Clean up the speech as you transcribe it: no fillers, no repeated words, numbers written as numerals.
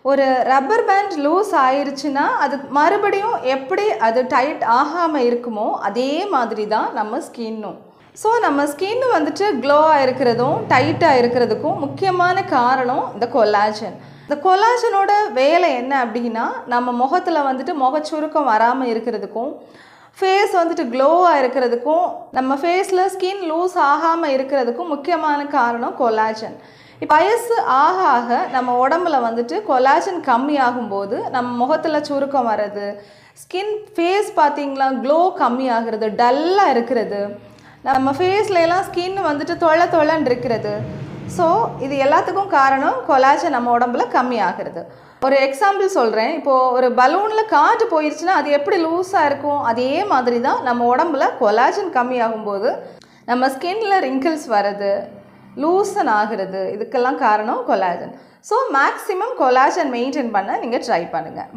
ஒரு rubber band loose ஆயிருச்சுன்னா அது மறுபடியும் எப்படி அது டைட் ஆகாமல் இருக்குமோ அதே மாதிரி தான் நம்ம ஸ்கின்னும். ஸோ நம்ம ஸ்கின் வந்துட்டு க்ளோவாக இருக்கிறதும் டைட்டாக இருக்கிறதுக்கும் முக்கியமான காரணம் இந்த கொலாஜன். இந்த கொலாஜனோட வேலை என்ன அப்படின்னா, நம்ம முகத்தில் வந்துட்டு முகச்சுருக்கம் வராமல் இருக்கிறதுக்கும், ஃபேஸ் வந்துட்டு க்ளோவாக இருக்கிறதுக்கும், நம்ம ஃபேஸில் ஸ்கின் லூஸ் ஆகாமல் இருக்கிறதுக்கும் முக்கியமான காரணம் கொலாஜன். இப்போ வயசு ஆக ஆக நம்ம உடம்புல வந்துட்டு கொலாஜன் கம்மியாகும்போது நம்ம முகத்தில் சுருக்கம் வர்றது, ஸ்கின் ஃபேஸ் பார்த்திங்களா க்ளோ கம்மியாகிறது, டல்லாக இருக்கிறது, நம்ம ஃபேஸ்லாம் ஸ்கின் வந்துட்டு தொலைன்னு இருக்கிறது. ஸோ இது எல்லாத்துக்கும் காரணம் கொலாஜன் நம்ம உடம்புல கம்மியாகிறது. ஒரு எக்ஸாம்பிள் சொல்கிறேன். இப்போது ஒரு பலூனில் காற்று போயிடுச்சுன்னா அது எப்படி லூஸாக இருக்கும், அதே மாதிரி தான் நம்ம உடம்புல கொலாஜன் கம்மியாகும்போது நம்ம ஸ்கின்னில் ரிங்கிள்ஸ் வர்றது, லூசன் ஆகிறது, இதுக்கெல்லாம் காரணம் collagen. So maximum collagen maintain பண்ண நீங்கள் ட்ரை பண்ணுங்கள்.